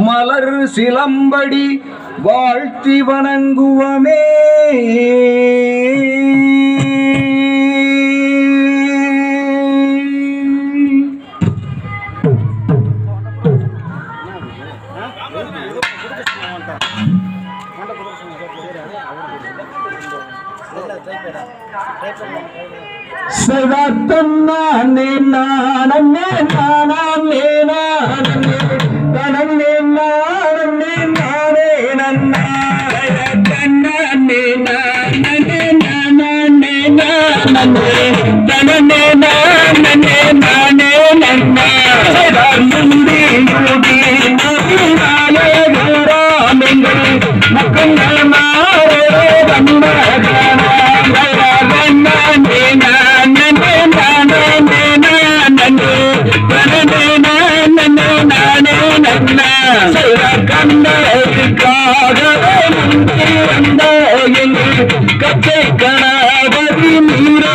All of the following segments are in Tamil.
மலர் சிலம்படி வாழ்த்தி வணங்குவமே. சதத்தன்னானே நானே நானே நானே தனமே நானே நானே நன்னா தன்னே நானே நானே நானே தனமே நானே நானே நன்னா சதமுடி முடி நானே ராமங்கள் மக்கள் மாரே வந்தனா கத்தை கணபதி நீரே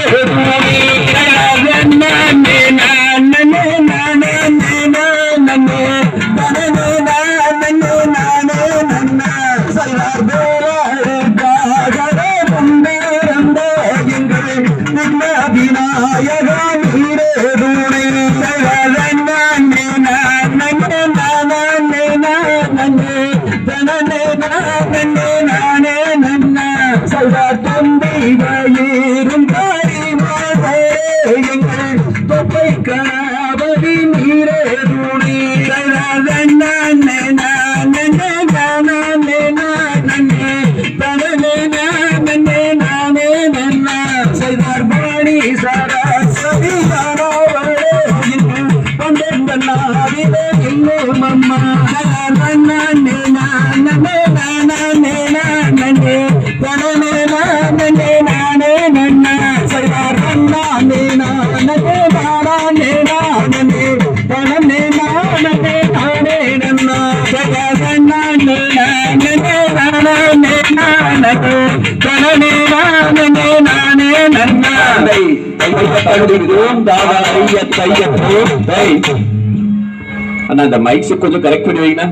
அந்த மைக்ஸ் கொஞ்சம் கரெக்ட் பண்ணி வைங்க.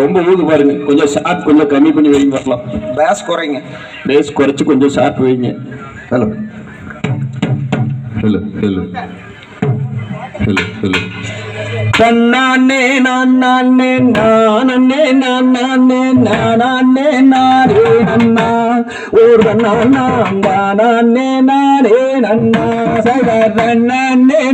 ரொம்ப ஊது பாருங்க, கொஞ்சம் ஷார்ப் கொஞ்சம் கம்மி பண்ணி வைங்க. வரலாம் பேஸ் குறைங்க, பேஸ் குறைச்சு கொஞ்சம் ஷார்ப் வைங்க. Hello hello hello hello hello தன்னானே நானே நானே நானே நானே நாரே நன்னா ஒரு நானாம் தானே நாரே நன்னா சகரனே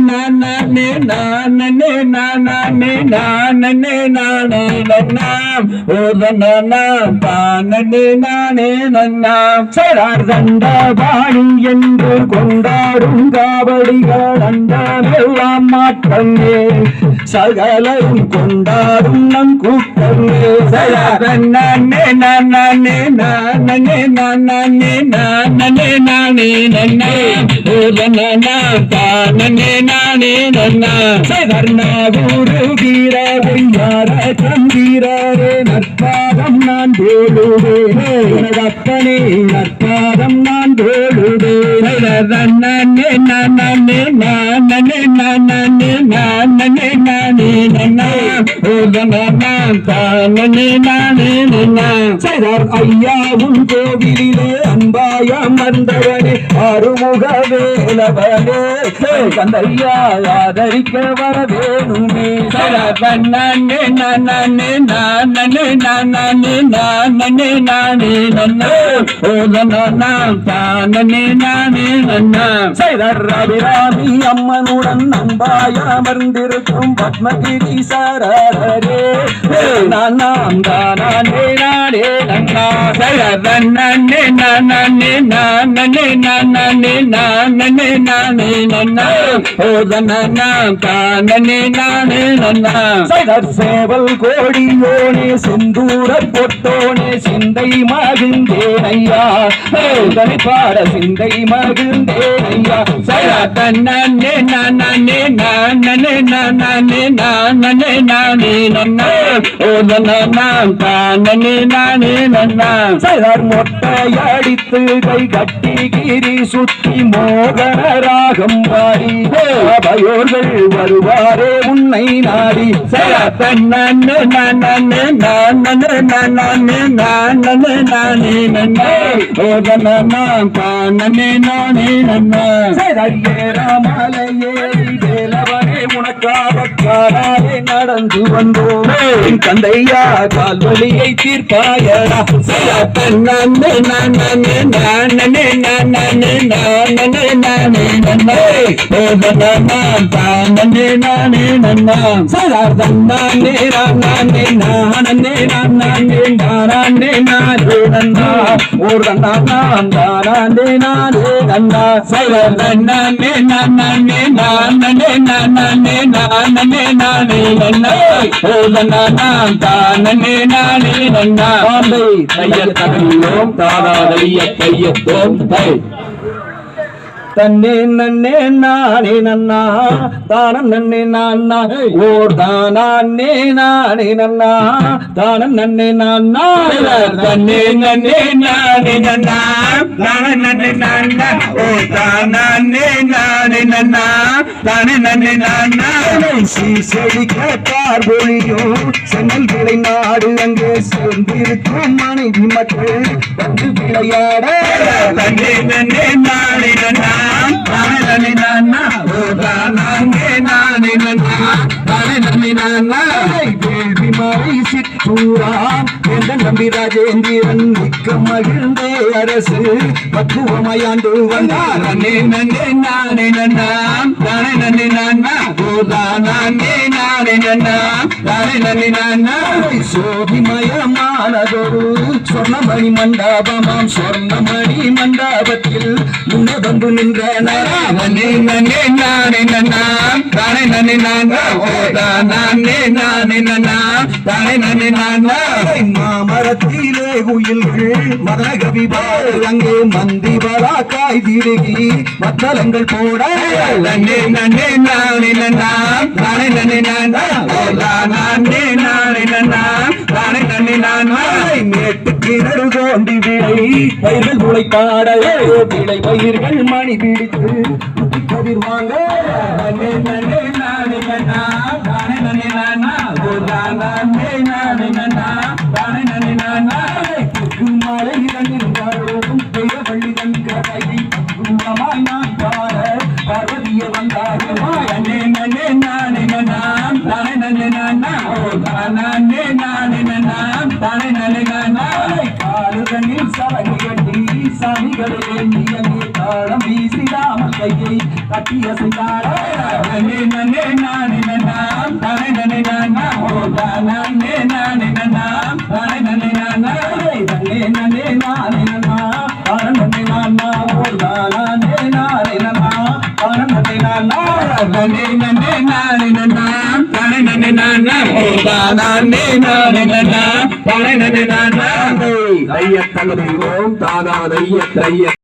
நானே நானே நானே நானே நானே நன்னாம் ஒரு நானாம் தானே நானே நன்னாம் சரார் தண்டபாணி என்று கொண்டாடும் காவடிகள் அண்டமெல்லாம் மாற்றமே சகலரும் கொண்டாடும் நம் கூட்டமே. நானே நானே நானே நானே நானே நானே நன்னே தானே நானே நன்னா சகர்ணகுரு வீர விஞ்ஞார சந்திரரே நற்பாதம் நான் போடுவேன் அப்பனே நற்பாதம் நான் போடுவேன். நானே நானே நானே நானே நானே நானே சகர் ஐயாவும் கோவிலே அன்பாயம் வந்தவனே அருமுக வேலவனே கந்தையா ஆதரிக்க வர வேணுமே. நானே நானே நானே நானே நானே நானே நன்னா தானே நானே நன்னா சைதர் ரவிராமி அம்மனுடன் நம்பாய அமர்ந்திருக்கும் பத்மகிரி சாரரே நானாம் தானே நானே நன்னா சைதர் நானே நானே நானே நானே நானே நானே நன்னா நானாம் தானே நானே நன்னா சைதர் சேவல் கோடியோனே செந்தூர பொட்டோனே சிந்தை மகிழ்ந்தேன் ஐயா பாட சிந்தை மகிழ்ந்தேன் மகிழ்ந்தேன் ஐயா. சையா தன்னே நானே நானே நானே நானே நானே நன்னா ஓ நன்னா தானே நானே நன்னா. சையார் மொட்டை அடித்து கை கட்டி கிரி சுத்தி மோகன ராகம் பாடி அபயோர்கள் வருவாரே உன்னை நாடி. சையா தன்னே நானே நானே நானே நானே நானே நன்னா ஓ நன்னா தானே நானே நன்னா. ராமலையே வேலவனே உனக்காக காலாலே நடந்து வந்தோம் என் தந்தையா கால்வலியை தீர்ப்பாயடா. நன்னே நானே நானே நானே நானே நானே நன்னே ஓ நன்னா தானே நானே நன்னா. சதார்த்தம் நானே நானே நானே நானே நானே நானே நன்னா ஓர் நன்னா தானே நானே நன்னா. சைவர் நன்னே நானே நானே நானே நானே நானே நன்னா ஓ நன்னா தானே நானே நன்னா. தையல் தமிழோம் தானாதைய கையத்தோம் தை தன்னே நன்னே நானே நன்னா தானம் நன்னே நான்னா ஓர் தானே நானே நன்னா தானம் நன்னே நான்னா. தன்னே நன்னே நானே நன்னா தானம் நன்னே நான்னா ஓர் தானே நானே நன்னா தானே நன்னே நான்னா. செழிக்க பார்வொழியும் சென்னல் விளை நாடு அங்கே சேர்ந்திருக்கும் மனைவி மக்கள் வந்து விளையாட. தன்னே நன்னே நானே நன்னா தானே நன்னே நான்னா ஓ தானே நானே நன்னா தானே நன்னே நான்னா. கேள்வி மறை சிற்றூரா எந்த நம்பி ராஜேந்திரன் மிக்க மகிழ்ந்தே அரசு பக்குவமையாண்டு வந்தார். நன்னே நன்னே நானே நன்னா தானே நன்னே நான்னா ஓ தானே நானே நன்னா தானே நன்னே நான்னா. சோதிமயமானதொரு சொர்ணமணி மண்டபமாம் சொர்ணமணி மண்டபத்தில் முன்னே வந்து நின்ற நன்னே நன்னே நானே நன்னா தானே நன்னே நான்னா ஓ தானே நானே நன்னா தானே நன்னே நான்னா. மாமரத்திலே குயில்கள் மதகவி பாடு அங்கே மந்தி பலா காய் திருகி மத்தளங்கள் போட. நன்னே நன்னே நானே நன்னா தானே நன்னே நான்னா ஓ தானே நானே நன்னா தானே நன்னே நான்னா. மேட்டு கிணறு தோண்டி விளை பயிர்கள் உழைப்பாட விளை பயிர்கள் மணி பிடித்து கதிர்வாங்க. நன்னே நன்னே நானே நன்னா தானே நன்னே நான்னா ஓ தானே நானே நன்னா தானே நன்னே நான்னா. மலை இரண்டிருந்தாலும் பெரிய பள்ளி தன் கதை கும்பமாய் நான் பாட பார்வதிய வந்தார்கள். நன்னே நன்னே நானே நன்னா தானே நன்னே நான்னா ஓ தானே நானே நன்னா தானே நன்னே நான்னா. காலுதனில் சலகை கட்டி சாமிகளை வேண்டிய தாளம் வீசிடாமல் கையை கட்டிய செய்தாட. நன்னே நன்னே நானே நன்னா தானே நன்னே நான்னா ஓ தானே நானே நன்னா தானே நன்னே நான்னா. நன்னே நன்னே நானே நன்னா தானே நன்னே நான்னா ஓ தானே நானே நன்னா தானே நன்னே நான்னா. நன்னே நன்னே நானே நன்னா தானே நன்னே நான்னா ஓ தானே நானே நன்னா தானே நன்னே நான்னா. தைய தகுதி ஓம் தானா தைய தைய